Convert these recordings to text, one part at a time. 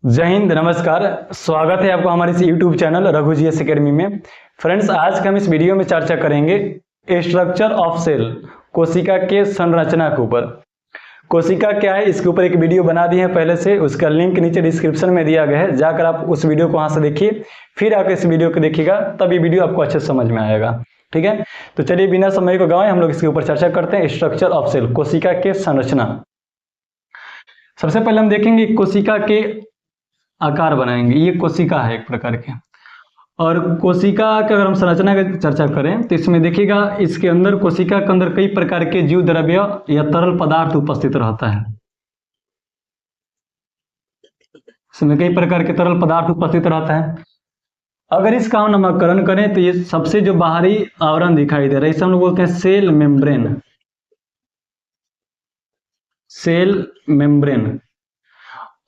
जय हिंद, नमस्कार। स्वागत है आपको हमारे इस YouTube channel Raghu G S academy में। फ्रेंड्स, आज के हम इस वीडियो में चर्चा करेंगे स्ट्रक्चर ऑफ सेल, कोशिका के संरचना के ऊपर। कोशिका क्या है, इसके ऊपर एक वीडियो बना दी है पहले से, उसका लिंक नीचे डिस्क्रिप्शन में दिया गया है, जाकर आप उस वीडियो को वहां से देखिए, फिर आकर इस वीडियो को देखिएगा, तब ये वीडियो आपको अच्छे से समझ में आएगा। ठीक है, तो चलिए बिना समय को गंवाए हम लोग इसके ऊपर चर्चा करते हैं। स्ट्रक्चर ऑफ सेल, कोशिका के संरचना। सबसे पहले हम देखेंगे कोशिका के आकार बनाएंगे। ये कोशिका है एक प्रकार के, और कोशिका के अगर हम संरचना की चर्चा करें तो इसमें देखिएगा, इसके अंदर कोशिका के अंदर कई प्रकार के जीव द्रव्य या तरल पदार्थ उपस्थित रहता है। इसमें कई प्रकार के तरल पदार्थ उपस्थित रहता है। अगर इसका हम नामकरण करें तो ये सबसे जो बाहरी आवरण दिखाई दे रहा है, इसे हम लोग बोलते हैं सेल मेम्ब्रेन। Cell membrane.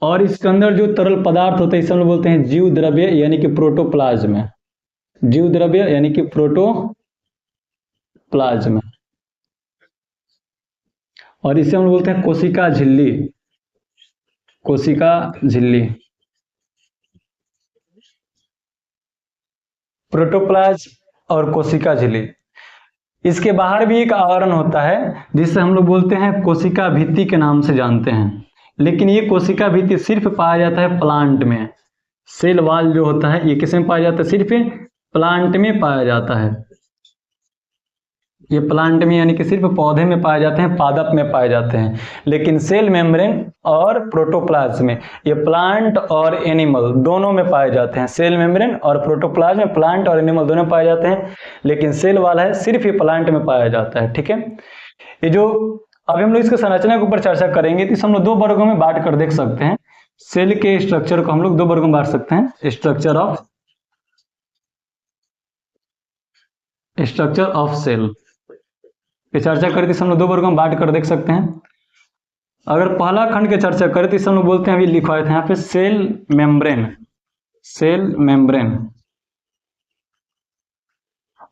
और इसके अंदर जो तरल पदार्थ होता है इसे हम लोग बोलते हैं जीव द्रव्य यानी कि प्रोटोप्लाज्म। जीव द्रव्य यानी कि प्रोटोप्लाज्म। और इसे हम लोग बोलते हैं कोशिका झिल्ली। कोशिका झिल्ली। प्रोटोप्लाज्म और कोशिका झिल्ली। इसके बाहर भी एक आवरण होता है जिसे हम लोग बोलते हैं कोशिका भित्ति के नाम से जानते हैं, लेकिन ये कोशिका भित्ति सिर्फ पाया जाता है प्लांट में। सेल वॉल जो होता है ये किसमें पाया जाता है? सिर्फ प्लांट में पाया जाता है। ये प्लांट में यानी कि सिर्फ पौधे में पाए जाते हैं, पादप में पाए जाते हैं। लेकिन सेल मेम्ब्रेन और प्रोटोप्लाज्म में ये प्लांट और एनिमल दोनों में पाए जाते हैं। सेल मेम्ब्रेन और प्रोटोप्लाज्म में प्लांट और एनिमल दोनों में पाए जाते हैं, लेकिन सेल वॉल है सिर्फ ये प्लांट में पाया जाता है। ठीक है, ये जो अभी हम लोग इसके संरचना के ऊपर चर्चा करेंगे तो इसे हम लोग दो वर्गों में बांट कर देख सकते हैं। सेल के स्ट्रक्चर को हम लोग दो वर्गों में बांट सकते हैं। स्ट्रक्चर ऑफ सेल की चर्चा करें तो इसे हम लोग दो वर्गों में बांट कर देख सकते हैं। अगर पहला खंड की चर्चा करें तो इसे हम लोग बोलते हैं, अभी लिखा है यहाँ पे, सेल मेम्ब्रेन। Cell membrane.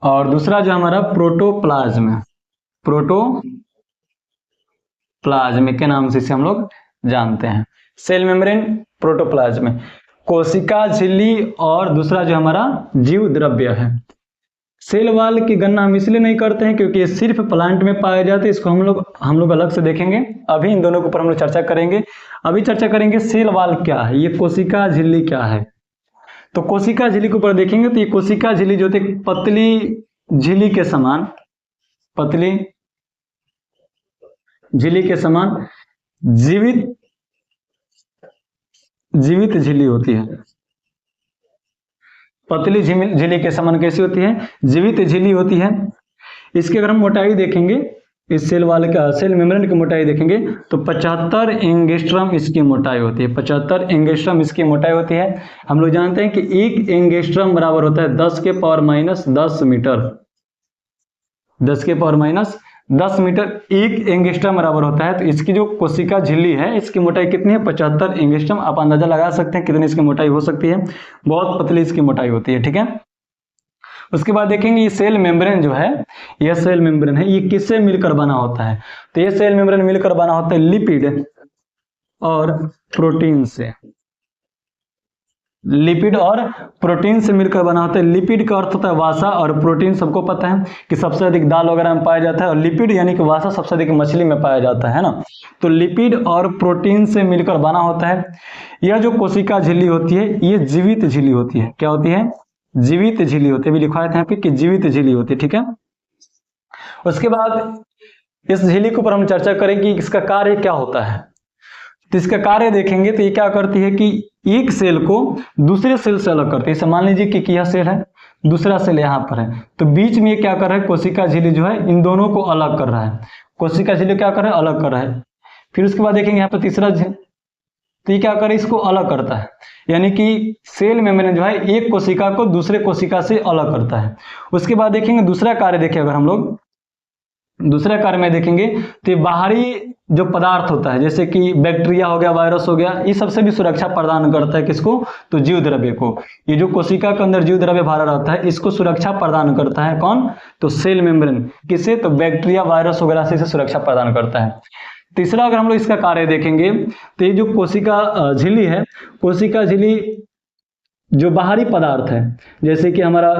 और दूसरा जो हमारा प्रोटोप्लाज्म। प्लाज्म के नाम से इसे हम लोग जानते हैं। सेल मेम्ब्रेन, प्रोटोप्लाज्म, कोशिका झिल्ली, और दूसरा जो हमारा जीव द्रव्य है। सेल वॉल की गणना हम इसलिए नहीं करते हैं क्योंकि ये सिर्फ प्लांट में पाए जाते हैं, इसको हम लोग अलग से देखेंगे। अभी इन दोनों के ऊपर हम लोग चर्चा करेंगे। अभी चर्चा करेंगे सेल वॉल क्या है, ये कोशिका झिल्ली क्या है। तो कोशिका झिल्ली के ऊपर देखेंगे तो ये कोशिका झिल्ली जो होती है पतली झिल्ली के समान, पतली झिल्ली के समान जीवित झिल्ली होती है। पतली झिल्ली के समान कैसी होती है? जीवित झिल्ली होती है। इसकी अगर हम मोटाई देखेंगे, इस सेल वाले का सेल मेम्ब्रेन की मोटाई देखेंगे तो 75 एंगस्ट्रम इसकी मोटाई होती है। 75 एंगस्ट्रम इसकी मोटाई होती है। हम लोग जानते हैं कि 1 एंगस्ट्रम बराबर होता है 10 के पावर माइनस 10 मीटर। 10 के पावर माइनस 10 मीटर 1 एंगस्ट्रम बराबर होता है। तो इसकी जो कोशिका झिल्ली है इसकी मोटाई कितनी है? 75 एंगस्ट्रम। आप अंदाजा लगा सकते हैं कितनी इसकी मोटाई हो सकती है। बहुत पतली इसकी मोटाई होती है। ठीक है, उसके बाद देखेंगे ये सेल मेम्ब्रेन जो है, यह सेल मेम्ब्रेन है, ये किससे मिलकर बना होता है? तो ये सेल मेम्ब्रेन मिलकर बना होता है लिपिड और प्रोटीन से। लिपिड और प्रोटीन से मिलकर बना होता है। लिपिड का अर्थ होता है वसा, और प्रोटीन सबको पता है कि सबसे अधिक दाल वगैरह में पाया जाता है, और लिपिड यानी कि वसा सबसे अधिक मछली में पाया जाता है ना। तो लिपिड और प्रोटीन से मिलकर बना होता है। यह जो कोशिका झिल्ली होती है ये जीवित झिल्ली होती है। क्या होती है? जीवित झिल्ली होती है। अभी लिखा है यहाँ पे कि जीवित झिल्ली होती है। ठीक है, उसके बाद इस झिल्ली के ऊपर हम चर्चा करें कि इसका कार्य क्या होता है। तो इसका कार्य देखेंगे तो ये क्या करती है कि एक सेल को दूसरे सेल से अलग करती है। मान लीजिए कि यह सेल है, दूसरा सेल यहाँ पर है, तो बीच में ये क्या कर रहा है? कोशिका झिल्ली जो है इन दोनों को अलग कर रहा है। कोशिका झिल्ली क्या कर रहा है? अलग कर रहा है। फिर उसके बाद देखेंगे यहाँ पर तीसरा झिल्ली, तो ये क्या करे? इसको अलग करता है। यानी कि सेल मेम्ब्रेन जो है एक कोशिका को दूसरे कोशिका से अलग करता है। उसके बाद देखेंगे दूसरा कार्य, देखिए अगर हम लोग दूसरा कार्य में देखेंगे तो बाहरी जो पदार्थ होता है जैसे कि बैक्टीरिया हो गया, वायरस हो गया, ये सबसे भी सुरक्षा प्रदान करता है। किसको? तो जीव द्रव्य को। ये जो कोशिका के अंदर जीव द्रव्य भरा रहता है इसको सुरक्षा प्रदान करता है कौन? तो सेल मेम्ब्रेन। किससे? तो बैक्टीरिया, वायरस वगैरह से इसे सुरक्षा प्रदान करता है। तीसरा अगर हम लोग इसका कार्य देखेंगे तो ये जो कोशिका झिल्ली है, कोशिका झिल्ली जो बाहरी पदार्थ है, जैसे कि हमारा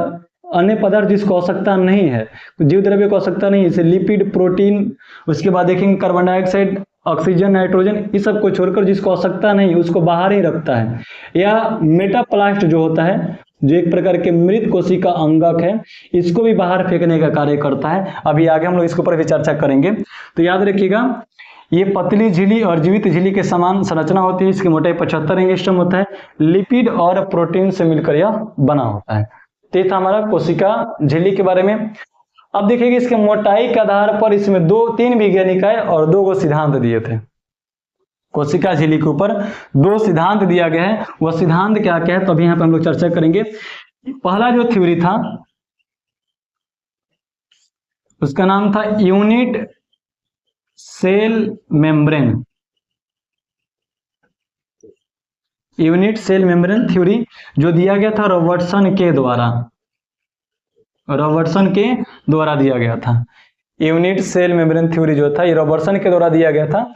अन्य पदार्थ जिसको आवश्यकता नहीं है, जीव द्रव्य को आवश्यकता नहीं है, जैसे लिपिड, प्रोटीन, उसके बाद देखेंगे कार्बन डाइऑक्साइड, ऑक्सीजन, नाइट्रोजन, इस सब को छोड़कर जिसको आवश्यकता नहीं उसको बाहर ही रखता है। या मेटाप्लास्ट जो होता है, जो एक प्रकार के मृत कोशिका अंगक है, इसको भी बाहर फेंकने का कार्य करता है। अभी आगे हम लोग इसके ऊपर भी चर्चा करेंगे। तो याद रखिएगा, ये पतली झिल्ली और जीवित झिल्ली के समान संरचना होती है। इसकी मोटाई 75 एंगस्ट्रॉम होता है। लिपिड और प्रोटीन से मिलकर यह बना होता है। तो ये था हमारा कोशिका झिल्ली के बारे में। अब देखिएगा, इसके मोटाई के आधार पर इसमें 3 वैज्ञानिक आए और 2 सिद्धांत दिए थे। कोशिका झिल्ली के ऊपर 2 सिद्धांत दिया गया है। वह सिद्धांत क्या क्या है, तो अभी यहाँ पे हम लोग चर्चा करेंगे। पहला जो थ्योरी था उसका नाम था unit cell membrane. Unit cell membrane theory जो दिया गया था रॉबर्टसन के द्वारा, रॉबर्टसन के द्वारा दिया गया था। यूनिट सेल मेम्ब्रेन थ्योरी जो था ये रॉबर्टसन के द्वारा दिया गया था।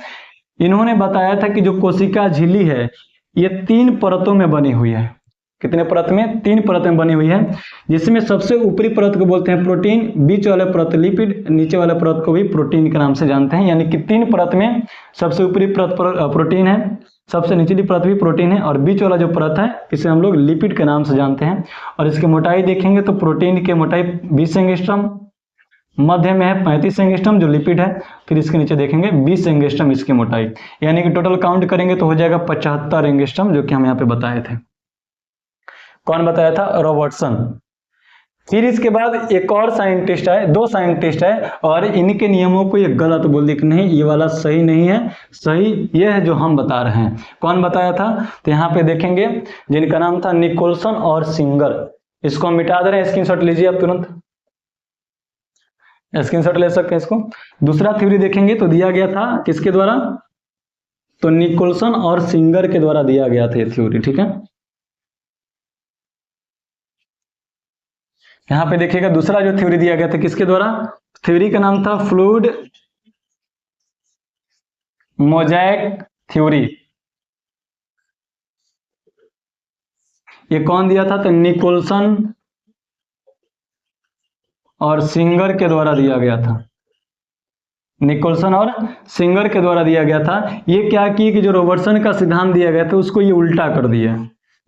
इन्होंने बताया था कि जो कोशिका झिल्ली है ये 3 परतों में बनी हुई है। कितने परत में? 3 परत में बनी हुई है, जिसमें सबसे ऊपरी परत को बोलते हैं प्रोटीन, बीच वाले परत लिपिड, नीचे वाले परत को भी प्रोटीन के नाम से जानते हैं। यानी कि 3 परत में सबसे ऊपरी परत प्रोटीन है, सबसे निचली परत भी प्रोटीन है, और बीच वाला जो परत है इसे हम लोग लिपिड के नाम से जानते हैं। और इसकी मोटाई देखेंगे तो प्रोटीन की मोटाई 20 एंगस्ट्रॉम, मध्य में है 35 एंगस्ट्रॉम जो लिपिड है, फिर इसके नीचे देखेंगे 20 एंगस्ट्रॉम इसकी मोटाई। यानी कि टोटल काउंट करेंगे तो हो जाएगा 75 एंगस्ट्रॉम, जो कि हम यहाँ पे बताए थे। कौन बताया था? रॉबर्टसन। फिर इसके बाद एक और साइंटिस्ट आए, 2 साइंटिस्ट आए, और इनके नियमों को ये गलत बोल दी कि नहीं ये वाला सही नहीं है, सही ये है जो हम बता रहे हैं। कौन बताया था? तो यहाँ पे देखेंगे जिनका नाम था निकोलसन और सिंगर। इसको हम मिटा दे रहे हैं, स्क्रीनशॉट लीजिए आप तुरंत, स्क्रीनशॉट ले सकते हैं इसको। दूसरा थ्योरी देखेंगे तो दिया गया था किसके द्वारा? तो निकोलसन और सिंगर के द्वारा दिया गया था ये थ्योरी। ठीक है, यहां पे देखिएगा दूसरा जो थ्योरी दिया गया था किसके द्वारा? थ्योरी का नाम था फ्लूइड मोज़ेक थ्योरी। ये कौन दिया था? तो निकोलसन और सिंगर के द्वारा दिया गया था। निकोलसन और सिंगर के द्वारा दिया गया था। ये क्या किए कि जो रॉबर्टसन का सिद्धांत दिया गया था उसको ये उल्टा कर दिया,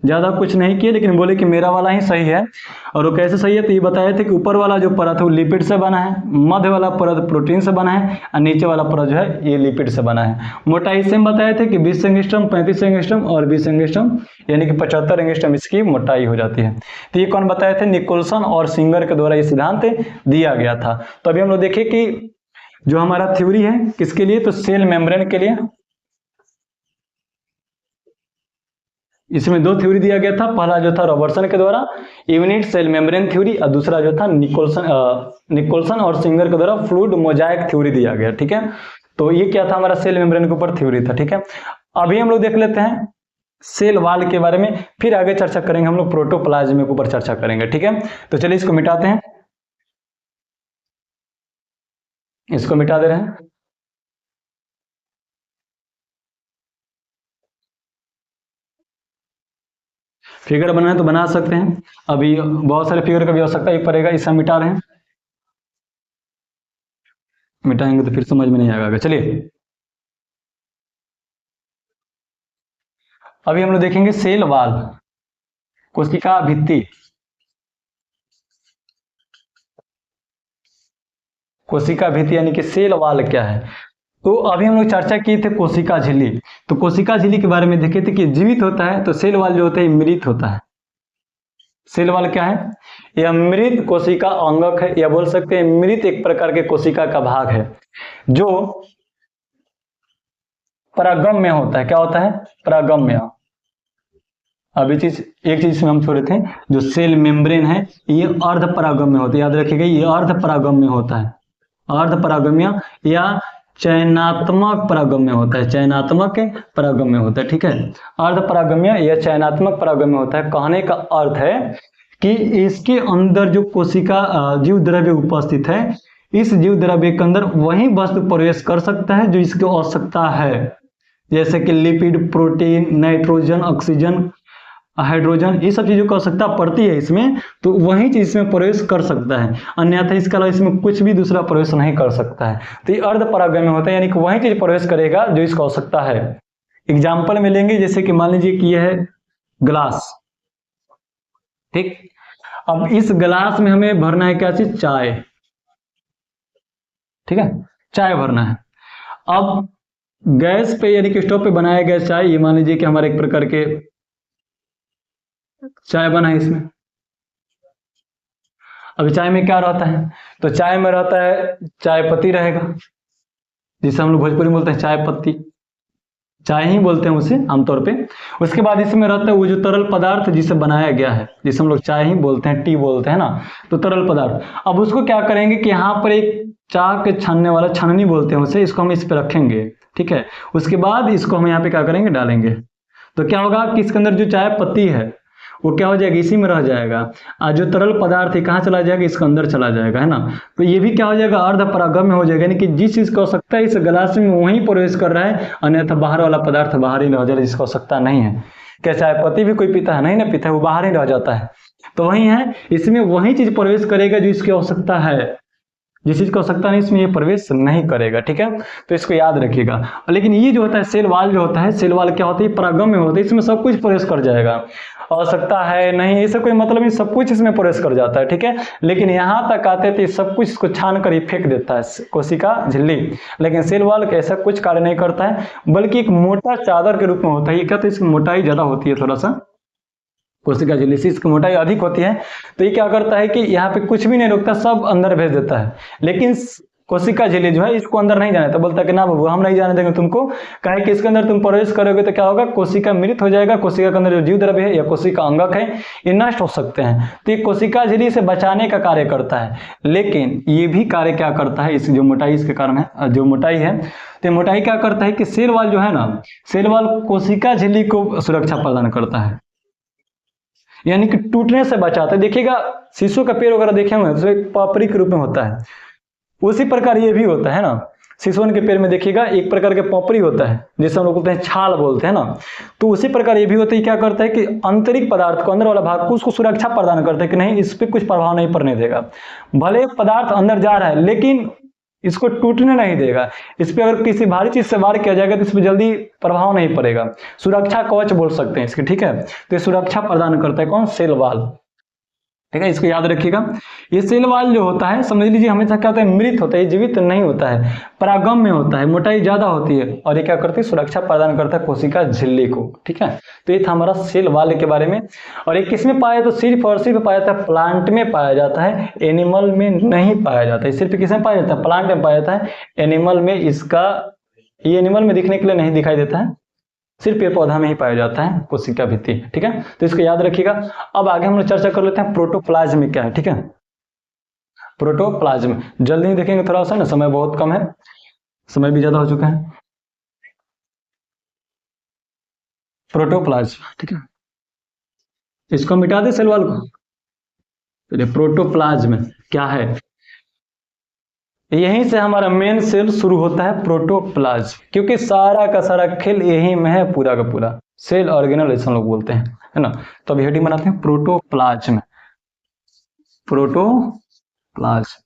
ज्यादा कुछ नहीं किए, लेकिन बोले कि मेरा वाला ही सही है। और वो कैसे सही है? तो ये बताया था कि ऊपर वाला जो परत है वो लिपिड से बना है, मध्य वाला परत प्रोटीन से बना है, और नीचे वाला परत जो है ये लिपिड से बना है। मोटाई सेम बताए थे कि 20 एंगस्ट्रॉम, 35 एंगस्ट्रॉम और 20 एंगस्ट्रॉम, यानी कि 75 एंगस्ट्रॉम इसकी मोटाई हो जाती है। तो ये कौन बताए थे? निकोलसन और सिंगर के द्वारा ये सिद्धांत दिया गया था। तो अभी हम लोग देखें कि जो हमारा थ्योरी है किसके लिए? तो सेल मेम्ब्रेन के लिए। इसमें 2 थ्योरी दिया गया था। पहला जो था रॉबर्टसन के द्वारा यूनिट सेल मेम्ब्रेन थ्योरी, और दूसरा जो था निकोलसन और सिंगर के द्वारा फ्लूइड मोज़ेक थ्योरी दिया गया। ठीक है, तो ये क्या था? हमारा सेल मेम्ब्रेन के ऊपर थ्योरी था। ठीक है, अभी हम लोग देख लेते हैं सेल वॉल के बारे में, फिर आगे चर्चा करेंगे हम लोग प्रोटोप्लाज्म के ऊपर चर्चा करेंगे। ठीक है, तो चलिए इसको मिटाते हैं, इसको मिटा दे रहे हैं। फिगर बनाना है तो बना सकते हैं, अभी बहुत सारे फिगर का भी आवश्यकता ही पड़ेगा, इसे हम मिटा रहे हैं। मिटाएंगे तो फिर समझ में नहीं आएगा। चलिए अभी हम लोग देखेंगे सेल वॉल, कोशिका भित्ति। कोशिका भित्ति यानी कि सेल वॉल क्या है? तो अभी हम लोग चर्चा किए थे कोशिका झिल्ली। तो कोशिका झिल्ली के बारे में देखे थे कि जीवित होता है, तो सेल वॉल जो होता है मृत होता है। सेल वॉल क्या है? यह मृत कोशिका अंगक है, या बोल सकते हैं मृत एक प्रकार के कोशिका का भाग है जो परागम्य होता है। क्या होता है? परागम्य। अभी एक चीज में हम छोड़े थे, जो सेल मेम्ब्रेन है ये अर्ध परागम्य होता है। याद रखिएगा ये अर्ध परागम्य होता है, अर्ध परागम्य या चयनात्मक परागम्य होता है, चयनात्मक परागम्य होता है। ठीक है, अर्ध परागम्य या चयनात्मक परागम्य होता है। कहने का अर्थ है कि इसके अंदर जो कोशिका जीव द्रव्य उपस्थित है इस जीव द्रव्य के अंदर वही वस्तु प्रवेश कर सकता है जो इसकी आवश्यकता है, जैसे कि lipid, protein, nitrogen, oxygen, hydrogen, ये सब चीजों की आवश्यकता पड़ती है इसमें, तो वही चीज इसमें प्रवेश कर सकता है, अन्यथा इसके अलावा इसमें कुछ भी दूसरा प्रवेश नहीं कर सकता है। तो ये अर्ध परागम्य होता है, यानी कि वही चीज प्रवेश करेगा जो इसको आवश्यकता है। एग्जाम्पल में लेंगे, जैसे कि मान लीजिए कि यह है ग्लास, ठीक। अब इस ग्लास में हमें भरना है क्या चीज, चाय, ठीक है, चाय भरना है। अब गैस पे यानी कि स्टोव पे बनाया गया चाय, ये मान लीजिए कि हमारे एक प्रकार के चाय बना है इसमें। अभी चाय में क्या रहता है, तो चाय में रहता है चाय पत्ती रहेगा, जिसे हम लोग भोजपुरी में बोलते हैं चाय पत्ती, चाय ही बोलते हैं उसे आमतौर पे। उसके बाद इसमें रहता है वो जो तरल पदार्थ जिसे बनाया गया है, जिसे हम लोग चाय ही बोलते हैं, टी बोलते हैं ना, तो तरल पदार्थ। अब उसको क्या करेंगे कि यहाँ पर एक चाय के छानने वाला, छाननी बोलते हैं उसे, इसको हम इस पे रखेंगे, ठीक है। उसके बाद इसको हम यहाँ पे क्या करेंगे, डालेंगे, तो क्या होगा कि इसके अंदर जो चाय पत्ती है वो क्या हो जाएगा, इसी में रह जाएगा, और जो तरल पदार्थ है कहाँ चला जाएगा, इसके अंदर चला जाएगा, है ना। तो ये भी क्या हो जाएगा, अर्ध परागम्य हो जाएगा, यानी कि जिस चीज की आवश्यकता है इस गिलास में वही प्रवेश कर रहा है, अन्यथा बाहर वाला पदार्थ बाहर ही रह जाएगा, जिसकी आवश्यकता नहीं है। क्या चाय पत्ती भी कोई पीता है, नहीं ना पीता है, वो बाहर ही रह जाता है। तो वही है, इसमें वही चीज प्रवेश करेगा जो इसकी आवश्यकता है, जिस चीज की आवश्यकता नहीं इसमें ये प्रवेश नहीं करेगा, ठीक है। तो इसको याद रखिएगा। लेकिन ये जो होता है सेल वाल, जो होता है सेल वाल क्या होता है, परागम्य होता है, इसमें सब कुछ प्रवेश कर जाएगा, आवश्यकता है नहीं ऐसा कोई मतलब नहीं, सब कुछ इसमें प्रवेश कर जाता है, ठीक है। लेकिन यहाँ तक आते थे सब कुछ इसको छान कर ही फेंक देता है कोशिका झिल्ली, लेकिन सेल वाल ऐसा कुछ कार्य नहीं करता है, बल्कि एक मोटा चादर के रूप में होता है। ये क्या, तो इसकी मोटाई ज्यादा होती है, थोड़ा सा कोशिका झिल्ली से इसकी मोटाई अधिक होती है। तो ये क्या करता है कि यहाँ पे कुछ भी नहीं रोकता, सब अंदर भेज देता है। लेकिन कोशिका झिल्ली जो है इसको अंदर नहीं जाने देता, बोलता है कि ना बाबू हम नहीं जाने देंगे तुमको, कहे कि इसके अंदर तुम प्रवेश करोगे तो क्या होगा, कोशिका मृत हो जाएगा, कोशिका के अंदर जो जीव द्रव्य है या कोशिका अंगक है ये नष्ट हो सकते हैं। तो ये कोशिका झिल्ली से बचाने का कार्य करता है, लेकिन ये भी कार्य क्या करता है, इस जो मोटाई इसके कारण है, जो मोटाई है, तो मोटाई क्या करता है कि सेल वाल जो है ना, सेल वाल कोशिका झिल्ली को सुरक्षा प्रदान करता है, यानी कि टूटने से बचाता है। देखिएगा शीशों का पेड़ वगैरह देखे हुए हैं तो एक पापड़ी के रूप में होता है, उसी प्रकार ये भी होता है ना, शीशों के पेड़ में देखिएगा एक प्रकार के पपड़ी होता है, जैसे हम लोग बोलते हैं छाल बोलते हैं ना, तो उसी प्रकार ये भी होता है। क्या करता है कि आंतरिक पदार्थ को, अंदर वाला भाग को, उसको सुरक्षा प्रदान करता है कि नहीं इस पर कुछ प्रभाव नहीं पड़ने देगा। भले पदार्थ अंदर जा रहा है लेकिन इसको टूटने नहीं देगा, इस पर अगर किसी भारी चीज से वार किया जाएगा तो इस पर जल्दी प्रभाव नहीं पड़ेगा, सुरक्षा कवच बोल सकते हैं इसके, ठीक है। तो ये सुरक्षा प्रदान करता है कौन, सेल वाल, ठीक है। इसको याद रखिएगा। ये सेल वाल जो होता है समझ लीजिए हमेशा क्या होता है, मृत होता है, जीवित नहीं होता है, परागम्य होता है, मोटाई ज्यादा होती है, और ये क्या करती है, सुरक्षा प्रदान करता है कोशिका झिल्ली को, ठीक है। तो ये था हमारा सेल वाल के बारे में। और ये किसमें पाया, तो सिर्फ और सिर्फ पाया जाता है प्लांट में पाया जाता है, एनिमल में नहीं पाया जाता है। सिर्फ किसमें पाया जाता है, प्लांट में पाया जाता है, एनिमल में इसका, ये एनिमल में दिखने के लिए नहीं दिखाई देता है, सिर्फ पेड़ पौधा में ही पाया जाता है कोशिका भित्ति, ठीक है। तो इसको याद रखिएगा। अब आगे हम लोग चर्चा कर लेते हैं प्रोटोप्लाज्म में क्या है, ठीक है। प्रोटोप्लाज्म जल्दी ही देखेंगे, थोड़ा सा ना, समय बहुत कम है, समय भी ज्यादा हो चुका है। प्रोटोप्लाज्म, ठीक है, इसको मिटा दे सेल वाल को। चलिए प्रोटोप्लाज्म क्या है, यहीं से हमारा मेन सेल शुरू होता है, प्रोटोप्लाज्म, क्योंकि सारा का सारा खेल यहीं में है, पूरा का पूरा सेल ऑर्गेनल ऐसा लोग बोलते हैं, है ना। तो अभी हेडिंग बनाते हैं प्रोटोप्लाज्म। प्रोटोप्लाज्म,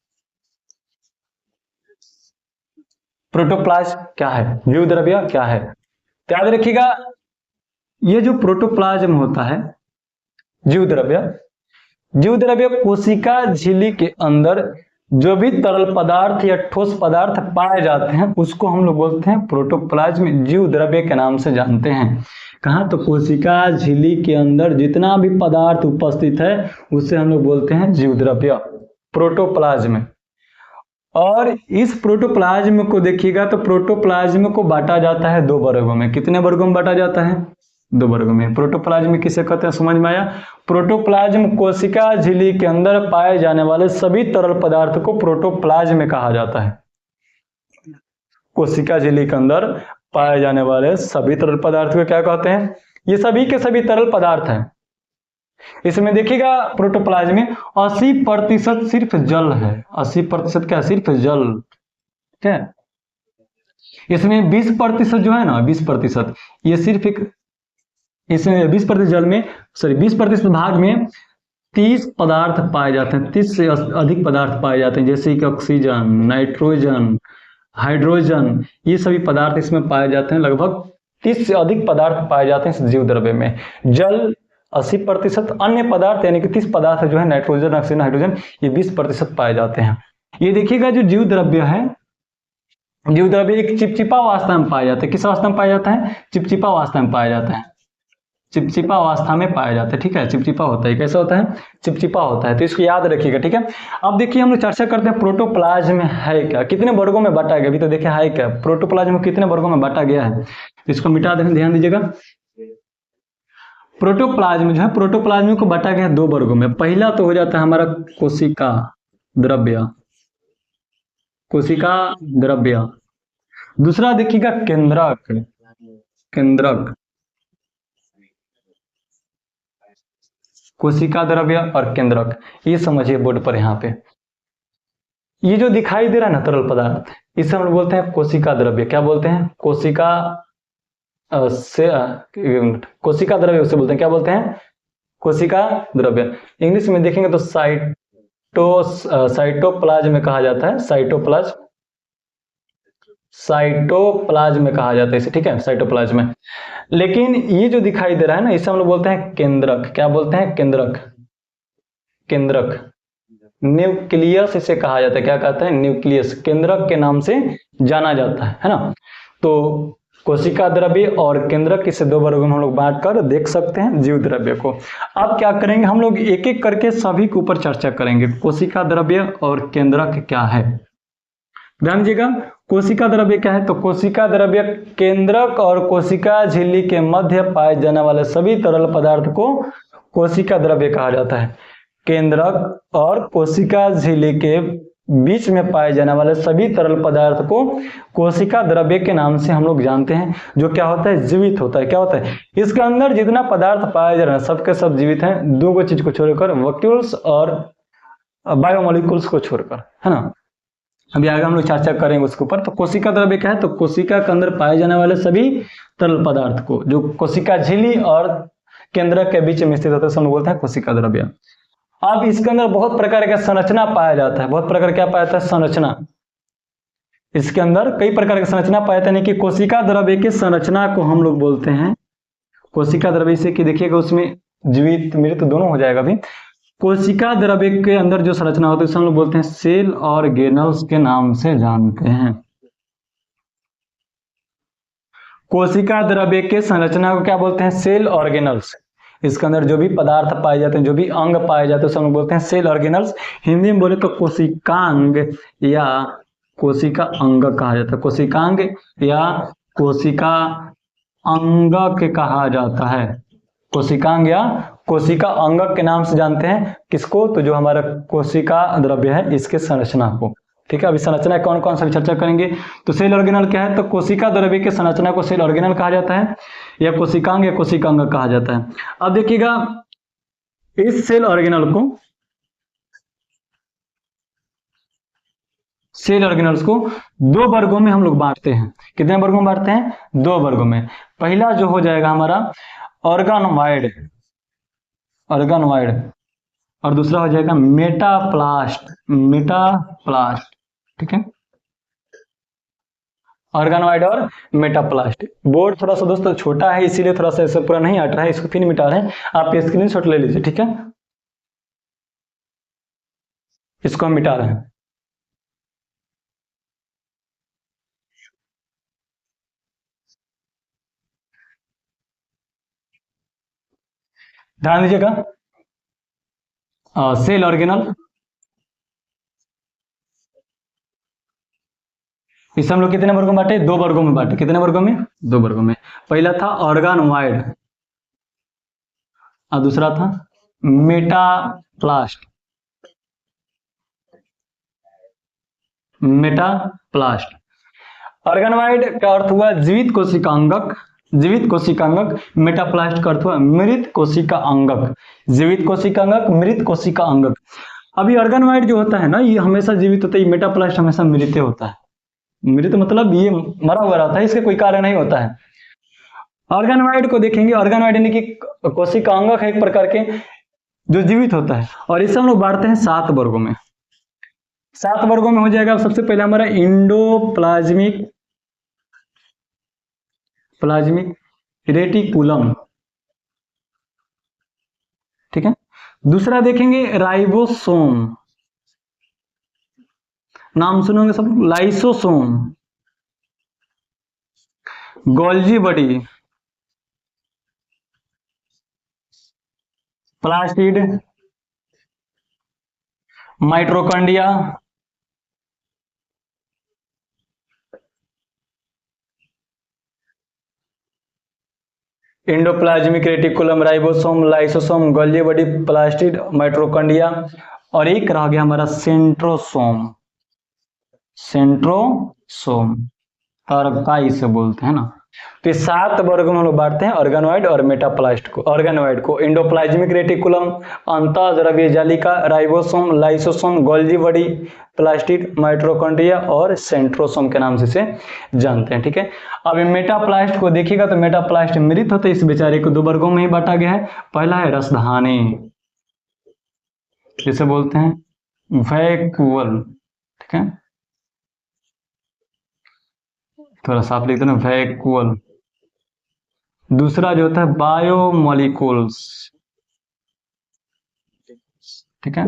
प्रोटोप्लाज्म क्या है, जीव द्रव्य क्या है, याद रखिएगा। ये जो प्रोटोप्लाज्म होता है, जीव द्रव्य कोशिका झिल्ली के अंदर जो भी तरल पदार्थ या ठोस पदार्थ पाए जाते हैं उसको हम लोग बोलते हैं प्रोटोप्लाज्म, जीव द्रव्य के नाम से जानते हैं। कहाँ, तो कोशिका झिल्ली के अंदर जितना भी पदार्थ उपस्थित है उसे हम लोग बोलते हैं जीव द्रव्य, प्रोटोप्लाज्म। और इस प्रोटोप्लाज्म को देखिएगा तो प्रोटोप्लाज्म को बांटा जाता है दो वर्गों में। कितने वर्गों में बांटा जाता है, दो वर्गों में। प्रोटोप्लाज्म किसे कहते हैं, समझ में आया। प्रोटोप्लाज्म कोशिका झिल्ली के अंदर पाए जाने वाले सभी तरल पदार्थ को प्रोटोप्लाज्म कहा जाता है। कोशिका झिल्ली के अंदर पाए जाने वाले सभी तरल पदार्थ को क्या कहते हैं, ये सभी के सभी तरल पदार्थ हैं। इसमें देखिएगा प्रोटोप्लाज्म में 80% सिर्फ जल है, 80% क्या, सिर्फ जल, ठीक है। इसमें 20% जो है ना, 20% ये सिर्फ एक, इसमें 20% जल में, सॉरी 20% भाग में 30 पदार्थ पाए जाते हैं, 30 से अधिक पदार्थ पाए जाते हैं, जैसे कि ऑक्सीजन, नाइट्रोजन, हाइड्रोजन, ये सभी पदार्थ इसमें पाए जाते हैं। लगभग 30 से अधिक पदार्थ पाए जाते हैं इस जीव द्रव्य में। जल 80%, अन्य पदार्थ यानी कि 30 पदार्थ जो है, नाइट्रोजन, ऑक्सीजन, हाइड्रोजन, ये 20% पाए जाते हैं। ये देखिएगा जो जीव द्रव्य है, जीव द्रव्य एक चिपचिपा अवस्था में पाया जाता है। किस अवस्था में पाया जाता है? चिपचिपा अवस्था में पाया जाता है, चिपचिपा अवस्था में पाया जाता है, ठीक है। चिपचिपा होता है, कैसा होता है? चिपचिपा होता है, तो इसको याद रखिएगा, ठीक है। अब देखिए हम लोग चर्चा करते हैं प्रोटोप्लाज्म में है क्या, कितने वर्गों में बांटा गया। अभी तो देखिए है क्या, प्रोटोप्लाज्म में कितने वर्गों में बांटा गया है, तो इसको मिटा दें, ध्यान दीजिएगा। प्रोटोप्लाज्म जो है, प्रोटोप्लाज्म को बांटा गया 2 वर्गों में। पहला तो हो जाता है हमारा कोशिका द्रव्य, कोशिका द्रव्य। दूसरा देखिएगा केंद्रक, केंद्रक, कोशिका द्रव्य और केंद्रक, ये समझिए बोर्ड पर। यहाँ पे ये जो दिखाई दे रहा है ना तरल पदार्थ, इसे हम लोग बोलते हैं कोशिका द्रव्य। क्या बोलते हैं? कोशिका कोशिका द्रव्य उसे बोलते हैं, क्या बोलते हैं? कोशिका द्रव्य। इंग्लिश में देखेंगे तो साइटोप्लाज्म में कहा जाता है, साइटोप्लाज्म, साइटोप्लाज्म में कहा जाता है इसे, ठीक है, साइटोप्लाज्म में। लेकिन ये जो दिखाई दे रहा है ना, इसे हम लोग बोलते हैं केंद्रक। क्या बोलते हैं? केंद्रक, केंद्रक, न्यूक्लियस इसे कहा जाता है। क्या कहता है? न्यूक्लियस, केंद्रक के नाम से जाना जाता है ना। तो कोशिका द्रव्य और केंद्रक, इसे 2 वर्गों में हम लोग बांट कर देख सकते हैं जीव द्रव्य को। अब क्या करेंगे हम लोग, एक एक करके सभी के ऊपर चर्चा करेंगे। कोशिका द्रव्य और केंद्रक क्या है, ध्यान दीजिएगा। कोशिका द्रव्य क्या है? तो कोशिका द्रव्य केंद्रक और कोशिका झिल्ली के मध्य पाए जाने वाले सभी तरल पदार्थ को कोशिका द्रव्य कहा जाता है। केंद्रक और कोशिका झिल्ली के बीच में पाए जाने वाले सभी तरल पदार्थ को कोशिका द्रव्य के नाम से हम लोग जानते हैं, जो क्या होता है? जीवित होता है। क्या होता है? इसके अंदर जितना पदार्थ पाया जा रहा है सबके सब जीवित हैं, 2 चीज को छोड़कर, वैक्यूल्स और बायोमोलिक्यूल्स को छोड़कर, है ना। अभी आगे हम लोग चर्चा करेंगे उसके ऊपर। तो कोशिका द्रव्य क्या है? तो कोशिका के अंदर पाए जाने वाले सभी तरल पदार्थ को, जो कोशिका झिल्ली और केंद्रक के बीच में स्थित होता है, हम लोग बोलते हैं कोशिका द्रव्य। अब इसके अंदर बहुत प्रकार का संरचना पाया जाता है, बहुत प्रकार क्या पाया जाता है? संरचना। इसके अंदर कई प्रकार की संरचना पाया जाता है, कि कोशिका द्रव्य की संरचना को हम लोग बोलते हैं कोशिका द्रव्य से, कि देखिएगा उसमें जीवित मृत दोनों हो जाएगा। अभी कोशिका द्रव्य के अंदर जो संरचना होती है उसे हम लोग बोलते हैं सेल ऑर्गेनल्स के नाम से जानते हैं। कोशिका द्रव्य के संरचना को क्या बोलते हैं? Cell organelles. इसके अंदर जो भी पदार्थ पाए जाते हैं, जो भी अंग पाए जाते हैं, उसे हम लोग बोलते हैं सेल ऑर्गेनल्स। हिंदी में बोले तो कोशिकांग या कोशिका अंग कहा जाता है, कोशिकांग या कोशिका अंग के कहा जाता है, कोशिकांग या कोशिका अंग के नाम से जानते हैं किसको? तो जो हमारा कोशिका द्रव्य है इसके संरचना को, ठीक है। अभी संरचना कौन कौन सा चर्चा करेंगे। तो सेल ऑर्गेनल क्या है? तो कोशिका द्रव्य के संरचना को सेल ऑर्गेनल कहा जाता है, या कोशिकांग या कोशिकांग कहा जाता है। अब देखिएगा इस सेल ऑर्गेनल को, सेल ऑर्गेनल्स को 2 वर्गों में हम लोग बांटते हैं। कितने वर्गों में बांटते हैं? 2 वर्गों में। पहला जो हो जाएगा हमारा ऑर्गेनोइड, ऑर्गेनोइड, और दूसरा हो जाएगा मेटाप्लास्ट, मेटाप्लास्ट, ठीक है। ऑर्गेनोइड और मेटाप्लास्ट। बोर्ड थोड़ा सा दोस्तों छोटा है, इसीलिए थोड़ा सा ऐसे पूरा नहीं हट रहा है, इसको फिर मिटा रहे हैं। आप स्क्रीनशॉट ले लीजिए, ठीक है। इसको हम मिटा रहे हैं। ध्यान दीजिएगा, सेल ऑर्गेनल, इसे हम लोग कितने वर्गों में बांटे? 2 वर्गों में बांटे। कितने वर्गों में? 2 वर्गों में। पहला था ऑर्गेनोइड और दूसरा था मेटाप्लास्ट, मेटाप्लास्ट। ऑर्गेनोइड का अर्थ हुआ जीवित कोशिकांगक, जीवित कोशिका अंगक, मेटाप्लास्ट का अर्थ हुआ मृत कोशिका अंगक, जीवित कोशिका अंगक, मृत कोशिका अंगक। अभी ऑर्गेनॉइड जो होता है ना, ये हमेशा जीवित होता है, मेटाप्लास्ट हमेशा मृत होता है। मृत मतलब ये मरा हुआ रहता है, इसके कोई कार्य नहीं होता है। ऑर्गेनॉइड को देखेंगे, ऑर्गेनॉइड यानी कि कोशिका अंगक है एक प्रकार के जो जीवित होता है, और इसे हम लोग बांटते हैं 7 वर्गों में। 7 वर्गों में हो जाएगा। सबसे पहले हमारा इंडोप्लाज्मिक रेटिकुलम, ठीक है। दूसरा देखेंगे राइबोसोम, नाम सुनोगे सब, lysosome, Golgi body, plastid, mitochondria, endoplasmic reticulum, ribosome, lysosome, Golgi body, plastid, mitochondria, और एक रह गया हमारा सेंट्रोसोम, अर्काई से बोलते हैं ना। तो 7 वर्गों में हम लोग बांटते हैं ऑर्गेनॉइड और मेटाप्लास्ट को। ऑर्गेनॉइड को इंडोप्लाज्मिक रेटिकुलम, अंतःद्रव्य जालिका, ribosome, lysosome, Golgi body, plastid, mitochondria और सेंट्रोसोम के नाम से इसे जानते हैं, ठीक है। अब मेटाप्लास्ट को देखिएगा तो मेटाप्लास्ट मृत होते, इस बेचारे को 2 वर्गों में ही बांटा गया है। पहला है रसधानी, जिसे बोलते हैं वैक्यूल, ठीक है, थोड़ा साफ लिखते हैं ना, वैक्यूल। दूसरा जो होता है बायोमोलिकुल्स, ठीक है।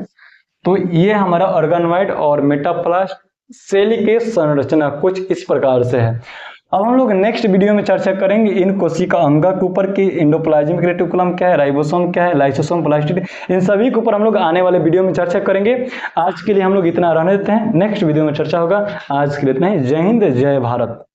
तो ये हमारा ऑर्गेनॉइड और मेटाप्लास्ट सेल के संरचना कुछ इस प्रकार से है। अब हम लोग नेक्स्ट वीडियो में चर्चा करेंगे इन कोशिका अंगा के ऊपर कि इंडोप्लाज्मिक रेटिकुलम क्या है, राइबोसोम क्या है, लाइसोसोम, प्लास्टिड, इन सभी के ऊपर हम लोग आने वाले वीडियो में चर्चा करेंगे। आज के लिए हम लोग इतना रहने देते हैं, नेक्स्ट वीडियो में चर्चा होगा। आज के लिए इतना ही। जय हिंद, जय भारत।